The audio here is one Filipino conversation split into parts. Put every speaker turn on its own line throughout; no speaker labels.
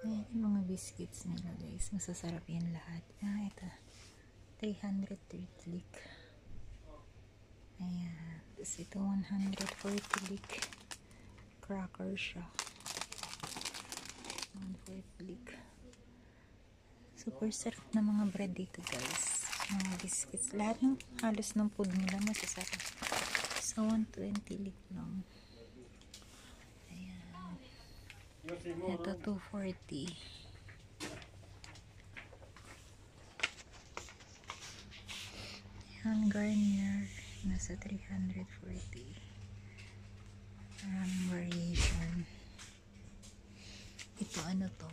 Ayan, yung mga biscuits nila guys. Masasarap yan lahat. Ito. 330 lick. Ayan. Tapos ito 140 lick. Cracker siya. 140 lick. Super sarap na mga bread dito guys. Mga biscuits. Lahat ng halos ng food nila masasarap. So 120 lick lang. Ayan. Ito 240. Ayan, Garnier. Nasa 340. Maraming variation. Ito ano to?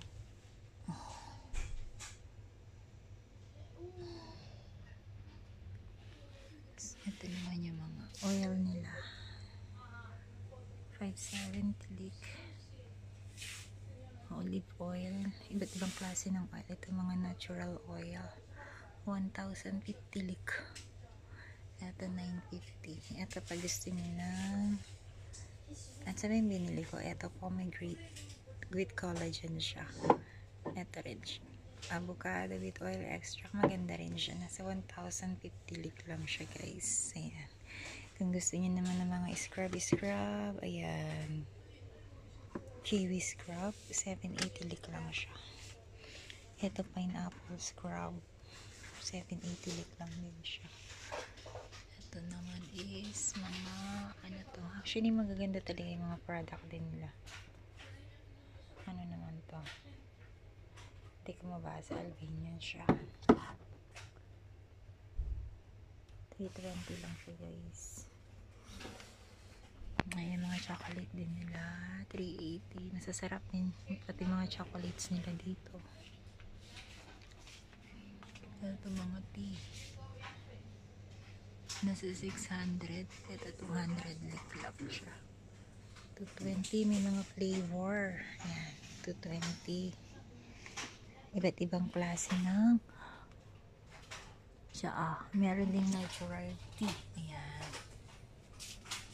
Ito naman yung mga oil nila. 570 lick. Olive oil. Iba't ibang klase ng oil. Ito mga natural oil. 1,050 lick. Ito 950. Ito pag gusto nyo na. At sabi yung binili ko. Ito pomegranate with collagen siya. Ito rin siya. Avocado with oil extract. Maganda rin siya. Nasa 1,050 lick lang siya guys. Ayan. Kung gusto niyo naman ng mga scrub. Ayan. Kiwi scrub. 780 lick lang siya. Ito pineapple scrub. 780 lick lang din siya. Ito naman is mga ano to. Actually magaganda talaga yung mga product din nila. Ano naman to? Hindi ko mabasa. Albanian siya. 320 lang siya guys. Ayan mga chocolate din nila. 380. Masasarap din. Pati mga chocolates nila dito. Ito mga tea. Nasa 600. Ito 200 lick lang siya. 220. May mga flavor. Ayan. 220. Iba't ibang klase ng meron ding natural tea. Ayan.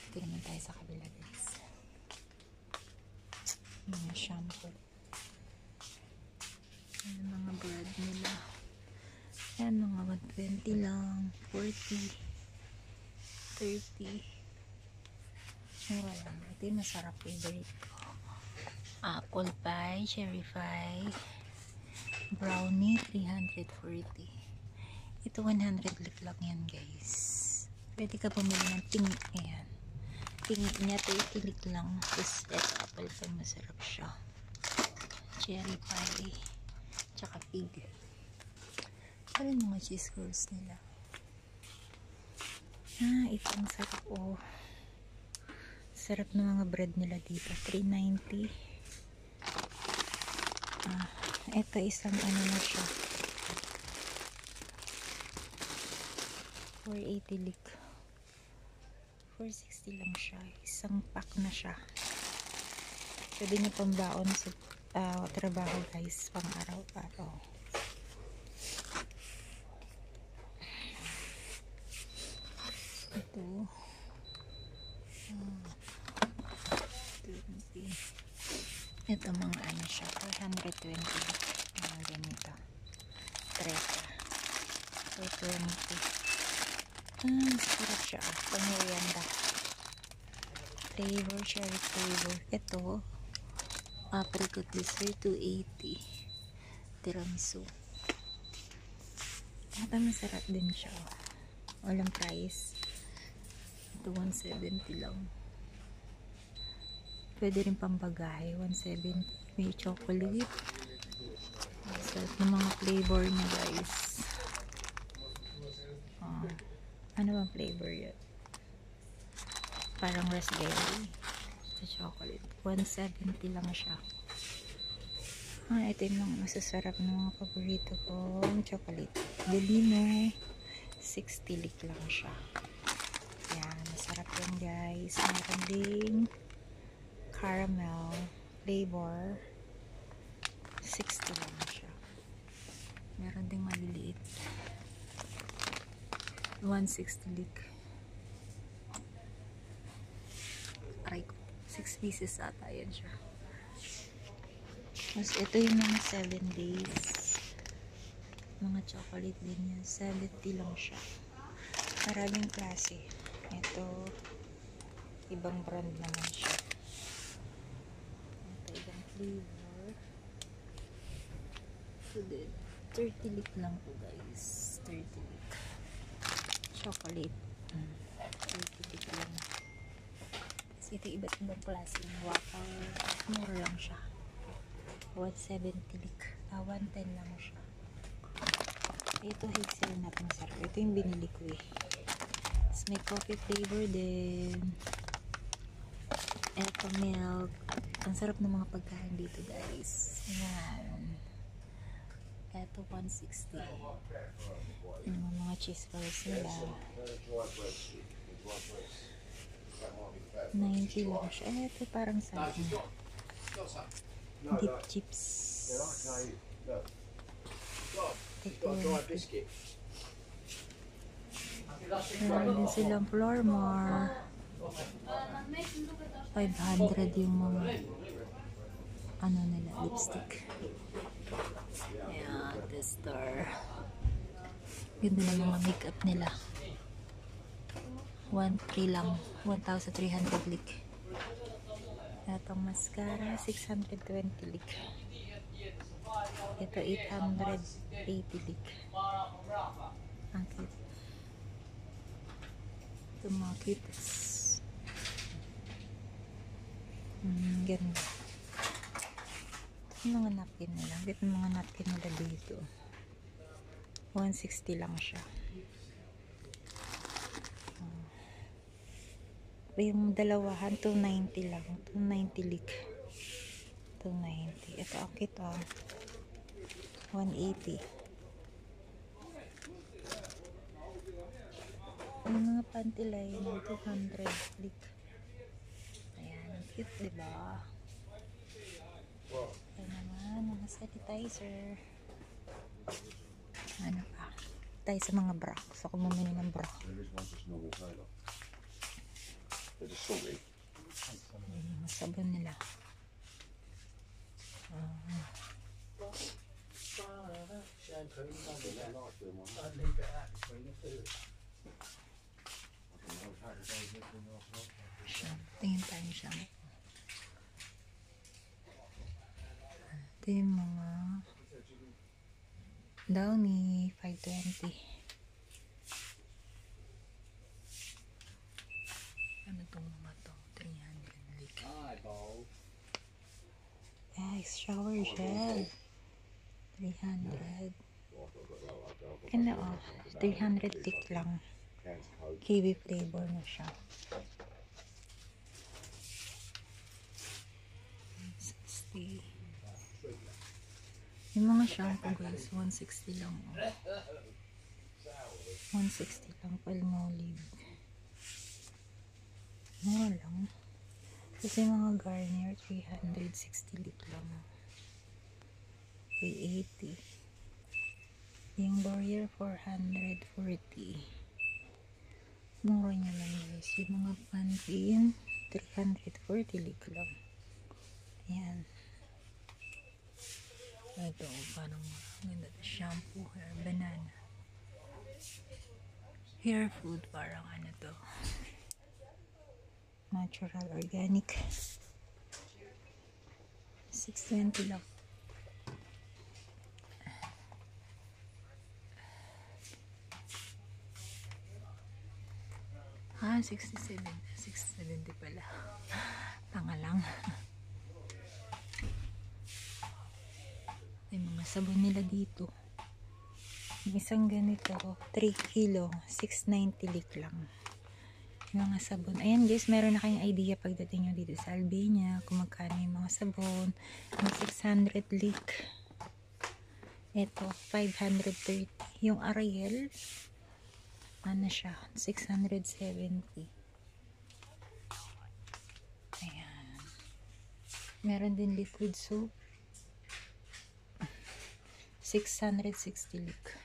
Ito naman tayo sa kabila guys. Mga shampoo. Ayan mga bread nila. Ayan mga 120 lang. 40. 30. Mura lang. Ito yung masarap favorite ko. Apple pie, cherry pie, brownie, 340. Ito 100 lick lang yan guys. Pwede ka pumili ng ting. Ayan. Ting niya 30 lick lang. Tapos ito apple pie, masarap siya. Cherry pie, tsaka pig. Ano yung mga cheese curls nila? Ito ang sarap sarap ng mga bread nila dito. 390. Ito isang ano na siya. 480 lick. 460 lang siya. Isang pack na siya. Pwede niyo pambaon sa trabaho guys. Pang araw-araw. Ito. 20. Ito mga ano siya. 420 lick. Mga ganito. 3. 420. Sarap siya. Pang-merienda. Flavor, cherry flavor. Ito, apricot dessert, 280. Tiramisu. Ito, masarap din siya. Walang price. Ito, 170 lang. Pwede rin pambagahe, 170. May chocolate. Masarap ng mga flavor niya, guys. Ano bang flavor yun? Parang raspberry sa chocolate. 170 lang siya. Ito yung mga masasarap ng mga paborito ko. Chocolate. Delino. 60 lick lang siya. Yan. Masarap yan guys. Meron ding caramel flavor. 60 lang siya. Meron ding maliliit. 160 lick. Aray ko. 6 pieces ata yan siya. Tapos ito yung mga 7 days. Mga chocolate din yan. 70 lang siya. Maraming klase. Ito, ibang brand naman siya. Ito, ibang flavor. So, 30 lick lang po guys. 30 lick. Chocolate. 30 lick lang. Kasi ito iba't ibang klase. Waffle. Mura lang siya. 170 lick. 110 lang siya. Ito hazel natin sarap. Ito yung binili ko eh. Tapos may coffee flavor din. Ito milk. Ang sarap ng mga pagkain dito guys. Ayan. Ito 160. Yung mga cheese balls nila. 90 lang siya. Ito parang sa dip chips. Ito. Meron din silang flour more. 500 yung mga ano nila, lipstick. Ayan, tester. Ganda na mga makeup nila. 1,300 lang. 1,300 lick. Itong mascara, 620 lick. Ito, 880 lick. Ang cute. Ito mga cutes. Ganda. Ito mga napkin nila. Ito mga napkin nila dito. 160 lang siya. Yung dalawahan, 290 lang. 290 lick. 290. Ito, ang cute ah. 180. Yung mga panty line, 200 lick. Ayan, cute diba? Ayan naman, mga sanitizer. Ano pa? Tayo sa mga bra. Gusto ko bumili ng bra. Mga sabon nila. Tingin tayo siya. Ito yung mga Downy 520. Ano itong mga to? 300 lick. Guys, shower gel 300. Ganda oh, 300 lick lang. Kiwi flavor na siya. 60. Yung mga shampoo guys, 160 lang oh. 160 lang, Palmolive. Mura lang. Kasi mga Garnier, 360 lick lang. 380. Yung Laurier, 440. Mura niya lang guys. Yung mga Pantene, 340 lick lang. Ayan. Ito, parang maganda na shampoo, hair banana. Hair food, parang ano to. Natural, organic. 620 lang. Ah, 67. 670 pala. Tanga lang. May mga sabon nila dito. Isang ganito, 3 kilo, 690 lick lang. Yung mga sabon. Ayan guys, meron na kayong idea pagdating nyo dito sa Albania, kung magkano yung mga sabon. Yung 600 lick. Ito, 530. Yung Ariel, ano siya, 670. Ayan. Meron din liquid soap. 660 lick.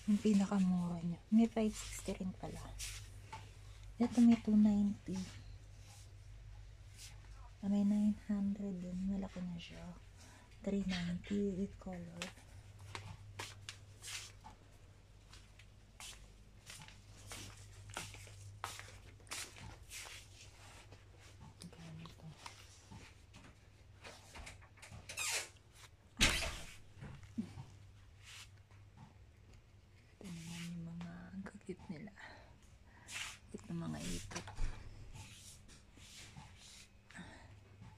Yung pinakamura niya. May 560 rin pala. Ito may 290. May 900 din. Malaki na siya. 390 with color. Ito naman yung mga gagit nila. Ito mga ito.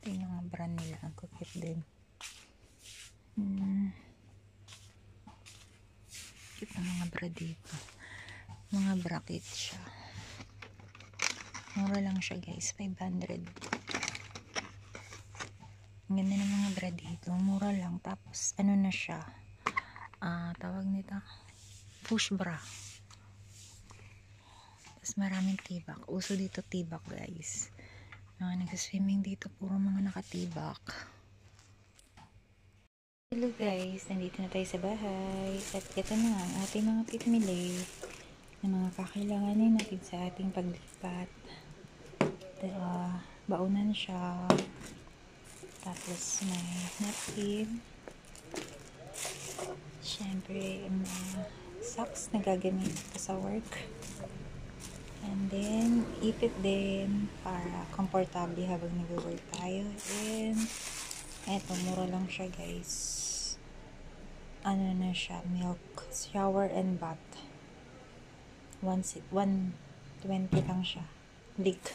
Ito yung mga brand nila. Ang kukit din. Ito mga bra dito. Mga bracket siya. Mura lang siya guys. 500. Ang ganda ng mga bra dito. Mura lang. Tapos ano na siya. Tawag nito. Push bra. Tapos maraming tibak. Uso dito tibak guys. Mga nag-swimming dito. Puro mga nakatibak. Hello guys. Nandito na tayo sa bahay. At ito na ang ating mga pipmili na mga kakailanganin natin sa ating paglipat. Baunan siya. Tapos may napkin. Siyempre, mga socks na gagamit ko sa work. And then, ipit din para komportable habang nag-work tayo. And, eto, mura lang siya guys. Ano na siya, milk, shower and bath. 120 lang siya. Leak.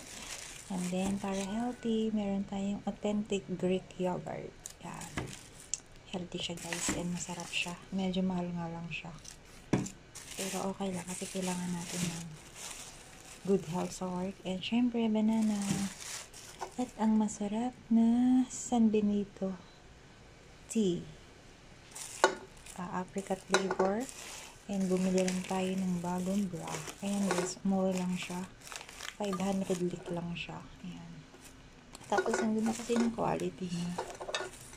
And then, para healthy, meron tayong authentic Greek yogurt. Yan. Healthy siya guys and masarap siya. Medyo mahal nga lang siya. Pero okay lang kasi kailangan natin ng good health sa work. And syempre, banana. At ang masarap na San Benito tea. Apricot flavor. And bumili lang tayo ng bagong bra. Ayan guys, mura lang siya. 500 lit lang siya. Ayan. Tapos, ang ganda kasi ng quality niya.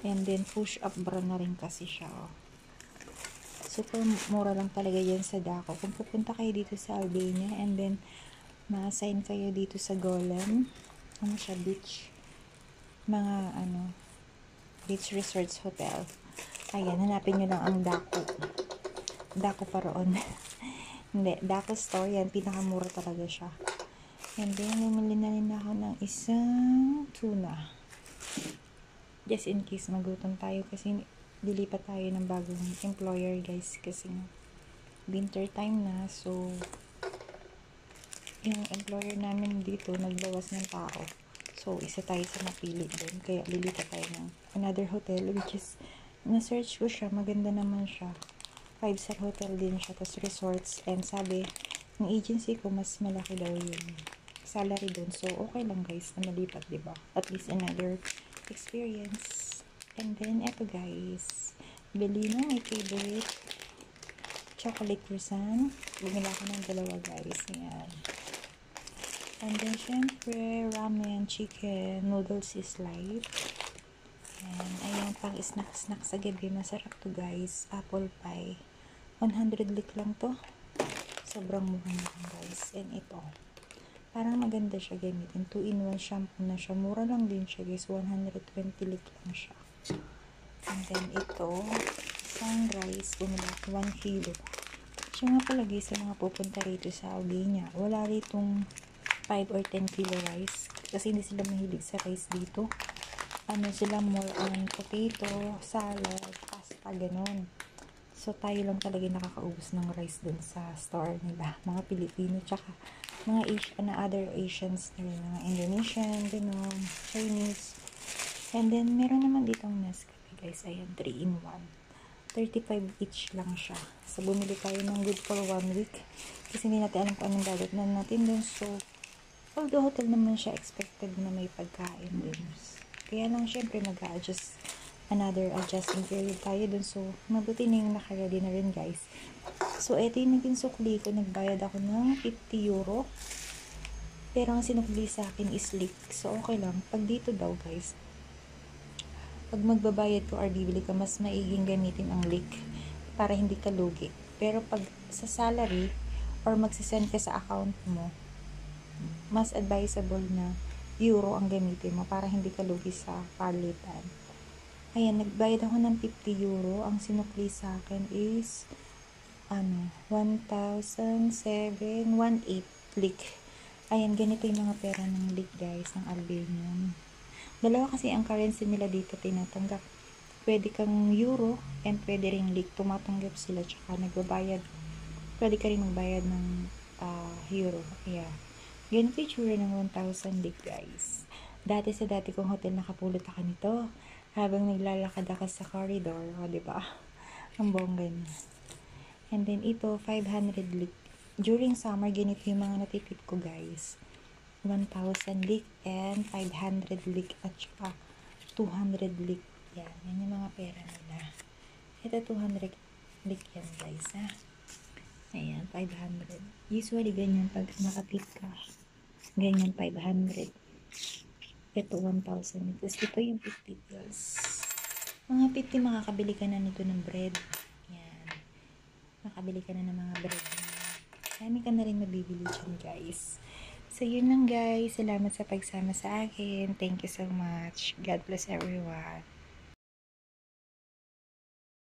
And then, push-up bra na rin kasi siya. Oh. Super mura lang talaga yan sa Daco. Kung pupunta kayo dito sa Albania, and then, ma-assign kayo dito sa Golem. Ano siya? Beach. Mga, beach resorts hotel. Ayan, hanapin nyo lang ang Daco. Daco Paraon. Hindi, Daco store. Yan, pinakamura talaga siya. And then, bumili na rin ako ng isang tuna. Just in case magutom tayo kasi dilipat tayo ng bagong employer guys kasi winter time na. So, yung employer namin dito nagbawas ng tao. So, isa tayo sa napili doon. Kaya lilipat tayo ng another hotel which is, na-search ko siya. Maganda naman siya. 5-star hotel din siya. Tapos resorts. And sabi, ng agency ko mas malaki daw yung salary doon. So, okay lang guys na malipat, diba? At least another experience. And then, eto guys. Bili na my favorite chocolate croissant. Bumila ko ng dalawa guys. Ayan. And then, syempre, ramen, chicken, noodles is light. And, ayan, pang snack-snack sa gabi. Masarap to guys. Apple pie. 100 lik lang to. Sobrang mura lang guys. And ito. Parang maganda siya gamitin. 2-in-1 shampoo na siya. Mura lang din siya guys. 120 lik lang siya. And then ito, isang rice. Bumila ko 1 kilo. Siya nga pala guys sa mga pupunta rito sa Albania. Wala ritong 5 or 10 kilo rice. Kasi hindi sila mahilig sa rice dito. Ano sila more on potato, salad, pasta, ganun. So tayo lang talaga nakakaubos ng rice dun sa store nila. Mga Pilipino, tsaka mga other Asians na rin, mga Indonesian, gano'n, Chinese. And then, meron naman ditong Nescafe guys. Ayan, 3-in-1. 35 each lang siya. So, bumili tayo ng good for 1 week. Kasi hindi natin alam kung anong dadagnan natin dun. So, although hotel naman siya, expected na may pagkain din. Kaya lang, syempre, mag-a-adjust another adjusting period tayo dun. So, mabuti na yung naka-ready na rin guys. So, eto yung naging sukli ko. Nagbayad ako ng 50 euro. Pero ang sinukli sa akin is leak. So, okay lang. Pag dito daw, guys, pag magbabayad ko or bibili ka, mas maiging gamitin ang leak para hindi ka lugi. Pero pag sa salary or magsisend ka sa account mo, mas advisable na euro ang gamitin mo para hindi ka lugi sa palitan. Ayan, nagbayad ako ng 50 euro. Ang sinukli sa akin is 1,718 leak. Ayan, ganito yung mga pera ng leak guys, ng Albanian. Dalawa kasi ang currency nila dito tinatanggap. Pwede kang euro and pwede ring leak. Tumatanggap sila tsaka nagbabayad. Pwede ka rin magbayad ng euro. Yeah. Ganito yung tsura ng 1,000 leak guys. Dati sa dati kong hotel nakapulot ako nito habang naglalakad ako sa corridor. O, diba? Ang bongga niya. And then ito, 500 leak. During summer, ganito yung mga natitip ko guys. 1,000 leak and 500 leak at saka 200 leak. Yan yung mga pera nila. Ito 200 leak yan guys ha. Ayan, 500. Usually ganyan pag nakatip ka. Ganyan 500. Ito 1,000. Tapos ito yung 50 pills. Mga 50 makakabili ka na nito ng bread. Yan. Makabili ka na ng mga bread. Marami ka na rin mabibili dyan guys. So yun lang guys. Salamat sa pagsama sa akin. Thank you so much. God bless everyone.